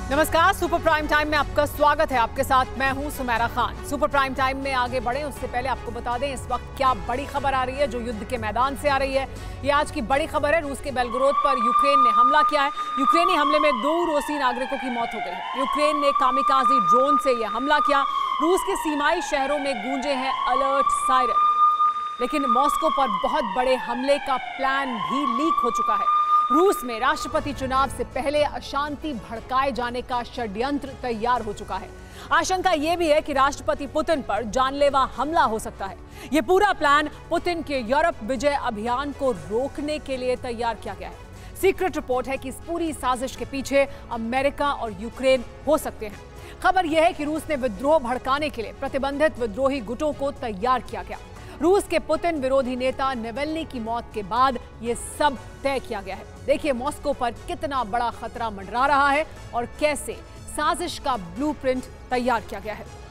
नमस्कार, super prime time में आपका स्वागत है। आपके साथ मैं हूं Sumaira Khan. Super prime time में आगे बढ़े उससे पहले आपको बता दें इस वक्त क्या बड़ी खबर आ रही है जो युद्ध के मैदान से आ रही है। ये आज की बड़ी खबर है। रूस के बेलगोरोद पर यूक्रेन ने हमला किया है। यूक्रेनी हमले में 2 रूसी नागरिकों की मौत हो गई है। यूक्रेन ने कामिकाजी ड्रोन से यह हमला किया। रूस के सीमाई शहरों में गूंजे हैं अलर्ट सायरन, लेकिन मॉस्को पर बहुत बड़े हमले का प्लान भी लीक हो चुका है। रूस में राष्ट्रपति चुनाव से पहले अशांति भड़काए जाने का षड्यंत्र तैयार हो चुका है। आशंका यह भी है कि राष्ट्रपति पुतिन पर जानलेवा हमला हो सकता है। यह पूरा प्लान पुतिन के यूरोप विजय अभियान को रोकने के लिए तैयार किया गया है। सीक्रेट रिपोर्ट है कि इस पूरी साजिश के पीछे अमेरिका और यूक्रेन हो सकते हैं। खबर यह है कि रूस ने विद्रोह भड़काने के लिए प्रतिबंधित विद्रोही गुटों को तैयार किया गया। रूस के पुतिन विरोधी नेता नेवल्नी की मौत के बाद यह सब तय किया गया है। देखिए मॉस्को पर कितना बड़ा खतरा मंडरा रहा है और कैसे साजिश का ब्लूप्रिंट तैयार किया गया है।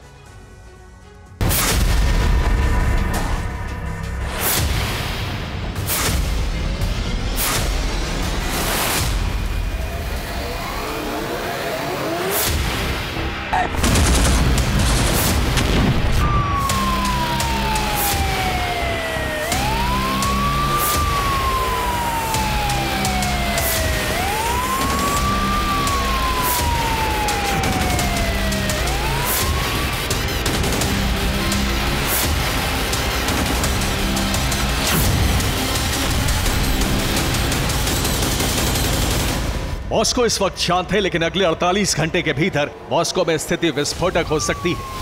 मॉस्को इस वक्त शांत है, लेकिन अगले 48 घंटे के भीतर मॉस्को में स्थिति विस्फोटक हो सकती है।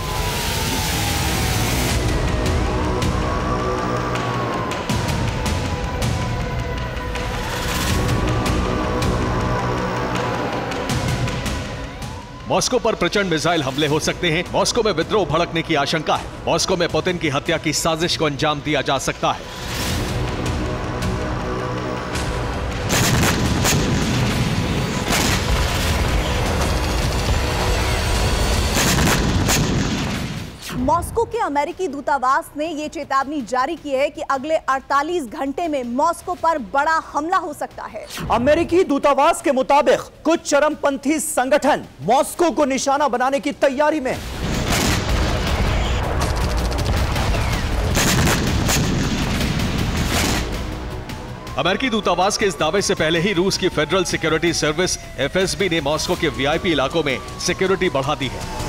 मॉस्को पर प्रचंड मिसाइल हमले हो सकते हैं। मॉस्को में विद्रोह भड़कने की आशंका है। मॉस्को में पुतिन की हत्या की साजिश को अंजाम दिया जा सकता है। मॉस्को के अमेरिकी दूतावास ने यह चेतावनी जारी की है कि अगले 48 घंटे में मॉस्को पर बड़ा हमला हो सकता है। अमेरिकी दूतावास के मुताबिक कुछ चरमपंथी संगठन मॉस्को को निशाना बनाने की तैयारी में। अमेरिकी दूतावास के इस दावे से पहले ही रूस की फेडरल सिक्योरिटी सर्विस एफएसबी ने मॉस्को के वीआईपी इलाकों में सिक्योरिटी बढ़ा दी है।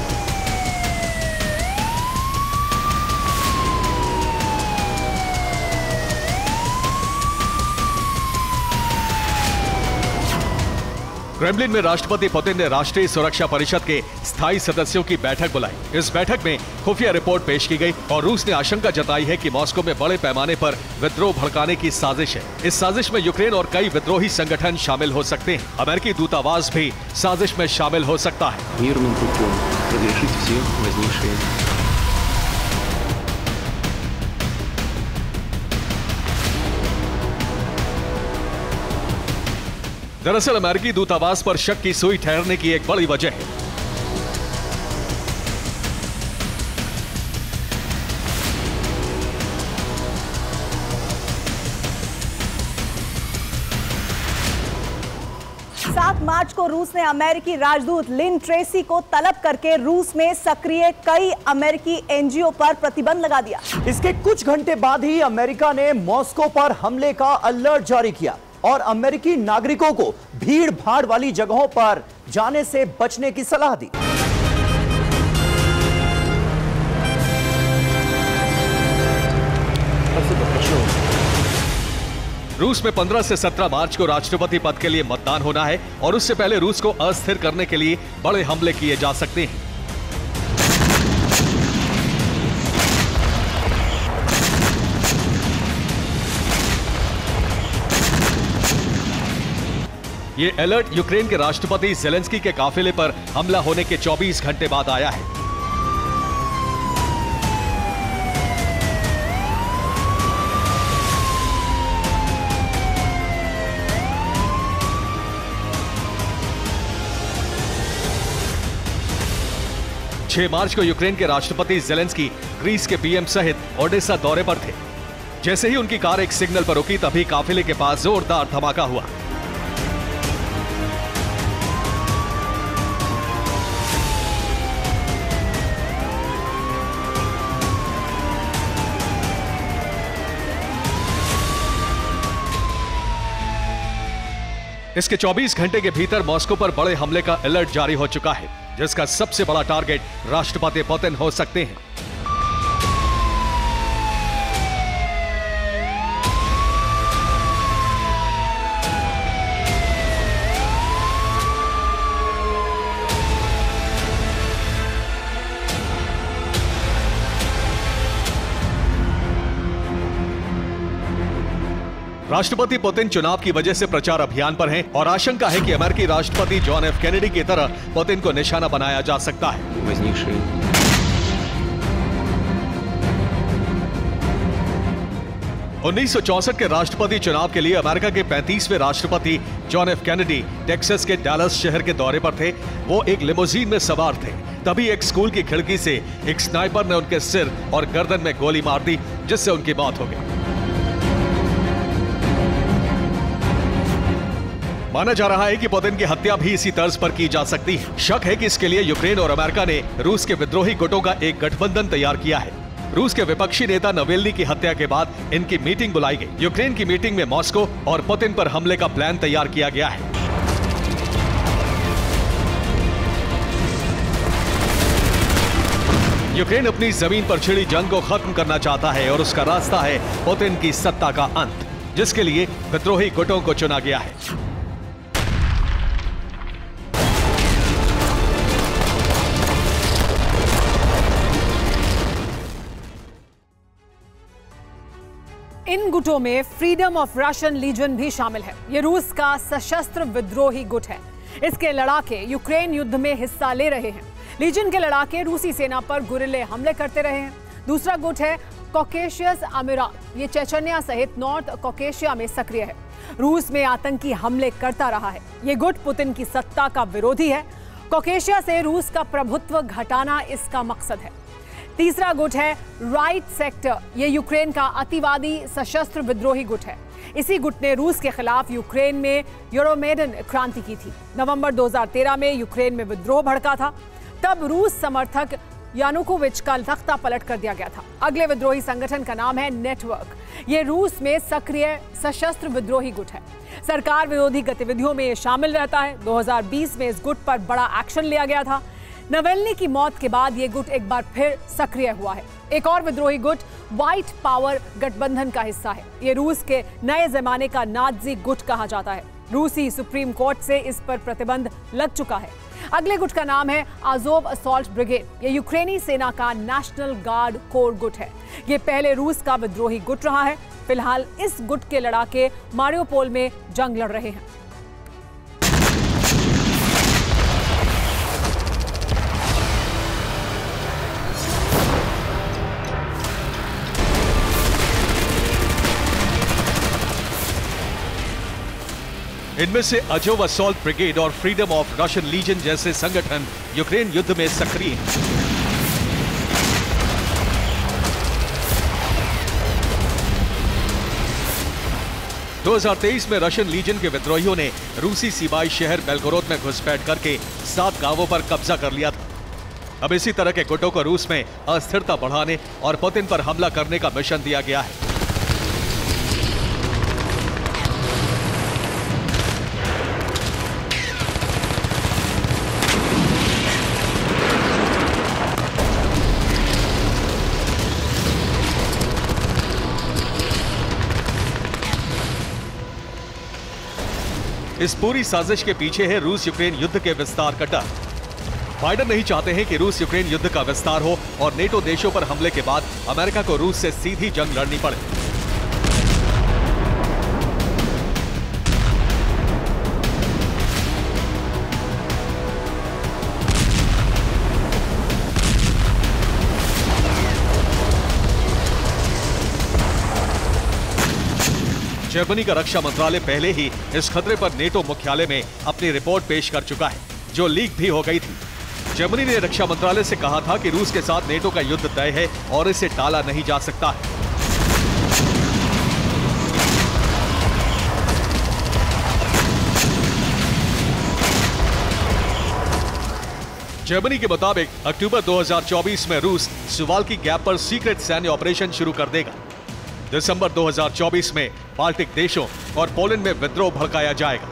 क्रेमलिन में राष्ट्रपति पुतिन ने राष्ट्रीय सुरक्षा परिषद के स्थायी सदस्यों की बैठक बुलाई। इस बैठक में खुफिया रिपोर्ट पेश की गई और रूस ने आशंका जताई है कि मॉस्को में बड़े पैमाने पर विद्रोह भड़काने की साजिश है। इस साजिश में यूक्रेन और कई विद्रोही संगठन शामिल हो सकते हैं। अमेरिकी दूतावास भी साजिश में शामिल हो सकता है। दरअसल अमेरिकी दूतावास पर शक की सुई ठहरने की एक बड़ी वजह है। मार्च को रूस ने अमेरिकी राजदूत लिन ट्रेसी को तलब करके रूस में सक्रिय कई अमेरिकी एनजीओ पर प्रतिबंध लगा दिया। इसके कुछ घंटे बाद ही अमेरिका ने मॉस्को पर हमले का अलर्ट जारी किया और अमेरिकी नागरिकों को भीड़ भाड़ वाली जगहों पर जाने से बचने की सलाह दी। रूस में 15 से 17 मार्च को राष्ट्रपति पद के लिए मतदान होना है और उससे पहले रूस को अस्थिर करने के लिए बड़े हमले किए जा सकते हैं। ये अलर्ट यूक्रेन के राष्ट्रपति ज़ेलेंस्की के काफिले पर हमला होने के 24 घंटे बाद आया है। मार्च को यूक्रेन के राष्ट्रपति ज़ेलेंस्की ग्रीस के पीएम सहित ओडेसा दौरे पर थे। जैसे ही उनकी कार एक सिग्नल पर रुकी तभी काफिले के पास जोरदार धमाका हुआ। इसके 24 घंटे के भीतर मॉस्को पर बड़े हमले का अलर्ट जारी हो चुका है, जिसका सबसे बड़ा टारगेट राष्ट्रपति पुतिन हो सकते हैं। राष्ट्रपति पुतिन चुनाव की वजह से प्रचार अभियान पर हैं और आशंका है कि अमेरिकी राष्ट्रपति जॉन एफ कैनेडी की तरह पुतिन को निशाना बनाया जा सकता है। 1964 के राष्ट्रपति चुनाव के लिए अमेरिका के 35वें राष्ट्रपति जॉन एफ कैनेडी टेक्सास के डैलस शहर के दौरे पर थे। वो एक लिमोजीन में सवार थे, तभी एक स्कूल की खिड़की से एक स्नाइपर ने उनके सिर और गर्दन में गोली मार दी, जिससे उनकी मौत हो गई। माना जा रहा है कि पुतिन की हत्या भी इसी तर्ज पर की जा सकती है। शक है कि इसके लिए यूक्रेन और अमेरिका ने रूस के विद्रोही गुटों का एक गठबंधन तैयार किया है। रूस के विपक्षी नेता नवेल्नी की हत्या के बाद इनकी मीटिंग बुलाई गई। यूक्रेन की मीटिंग में मॉस्को और पुतिन पर हमले का प्लान तैयार किया गया है। यूक्रेन अपनी जमीन पर छिड़ी जंग को खत्म करना चाहता है और उसका रास्ता है पुतिन की सत्ता का अंत, जिसके लिए विद्रोही गुटों को चुना गया है। इन गुटों में फ्रीडम ऑफ रशियन लीजन भी शामिल है। ये रूस का सशस्त्र विद्रोही गुट है। इसके लड़ाके यूक्रेन युद्ध में हिस्सा ले रहे हैं। लीजन के लड़ाके रूसी सेना पर गुरिल्ले हमले करते रहे हैं। दूसरा गुट है कॉकेशियस अमीरात। ये चेचन्या सहित नॉर्थ कॉकेशिया में सक्रिय है। रूस में आतंकी हमले करता रहा है। ये गुट पुतिन की सत्ता का विरोधी है। कॉकेशिया से रूस का प्रभुत्व घटाना इसका मकसद है। तीसरा गुट है राइट सेक्टर। ये यूक्रेन का अतिवादी सशस्त्र विद्रोही गुट है। इसी गुट ने रूस के खिलाफ यूक्रेन में यूरोमेडन क्रांति की थी। नवंबर 2013 में यूक्रेन में विद्रोह भड़का था। तब रूस समर्थक यानुकोविच का तख्ता पलट कर दिया गया था। अगले विद्रोही संगठन का नाम है नेटवर्क। ये रूस में सक्रिय सशस्त्र विद्रोही गुट है। सरकार विरोधी गतिविधियों में ये शामिल रहता है। 2020 में इस गुट पर बड़ा एक्शन लिया गया था। नवेल्नी की मौत के बाद ये गुट एक बार फिर सक्रिय हुआ है। एक और विद्रोही गुट व्हाइट पावर गठबंधन का हिस्सा है। ये रूस के नए जमाने का नाजी गुट कहा जाता है। रूसी सुप्रीम कोर्ट से इस पर प्रतिबंध लग चुका है। अगले गुट का नाम है आजोव असॉल्ट ब्रिगेड। ये यूक्रेनी सेना का नेशनल गार्ड कोर गुट है। ये पहले रूस का विद्रोही गुट रहा है। फिलहाल इस गुट के लड़ाके मारियोपोल में जंग लड़ रहे हैं। इनमें से अजोव असॉल्ट ब्रिगेड और फ्रीडम ऑफ रशियन लीजन जैसे संगठन यूक्रेन युद्ध में सक्रिय हैं। – 2023 में रशियन लीजन के विद्रोहियों ने रूसी सीमाई शहर बेलगोरोद में घुसपैठ करके 7 गांवों पर कब्जा कर लिया था। अब इसी तरह के गुटों को रूस में अस्थिरता बढ़ाने और पुतिन पर हमला करने का मिशन दिया गया है। इस पूरी साजिश के पीछे है रूस यूक्रेन युद्ध के विस्तार का डर। बाइडेन नहीं चाहते हैं कि रूस यूक्रेन युद्ध का विस्तार हो और नेटो देशों पर हमले के बाद अमेरिका को रूस से सीधी जंग लड़नी पड़े। जर्मनी का रक्षा मंत्रालय पहले ही इस खतरे पर नेटो मुख्यालय में अपनी रिपोर्ट पेश कर चुका है, जो लीक भी हो गई थी। जर्मनी ने रक्षा मंत्रालय से कहा था कि रूस के साथ नेटो का युद्ध तय है और इसे टाला नहीं जा सकता है। जर्मनी के मुताबिक अक्टूबर 2024 में रूस सुवाल्की गैप पर सीक्रेट सैन्य ऑपरेशन शुरू कर देगा। दिसंबर 2024 में बाल्टिक देशों और पोलैंड में विद्रोह भड़काया जाएगा।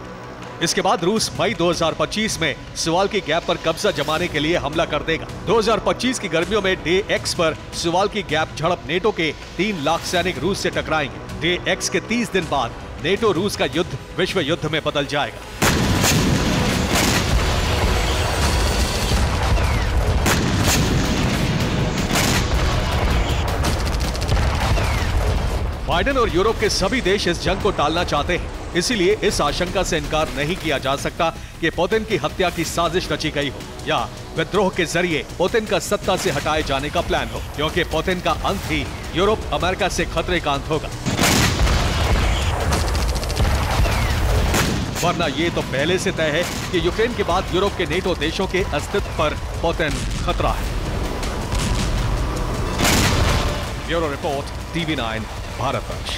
इसके बाद रूस मई 2025 में सुवाल की गैप पर कब्जा जमाने के लिए हमला कर देगा। 2025 की गर्मियों में डे एक्स पर सुवाल की गैप झड़प नेटो के 3 लाख सैनिक रूस से टकराएंगे। डे एक्स के 30 दिन बाद नेटो रूस का युद्ध विश्व युद्ध में बदल जाएगा। बाइडेन और यूरोप के सभी देश इस जंग को टालना चाहते हैं, इसीलिए इस आशंका से इनकार नहीं किया जा सकता कि पुतिन की हत्या की साजिश रची गई हो या विद्रोह के जरिए पुतिन का सत्ता से हटाए जाने का प्लान हो, क्योंकि पुतिन का अंत ही यूरोप अमेरिका से खतरे का अंत होगा। वरना ये तो पहले से तय है कि यूक्रेन के बाद यूरोप के नेटो देशों के अस्तित्व पर पुतिन खतरा है। Bureau report, TV9 Bharatvarsh.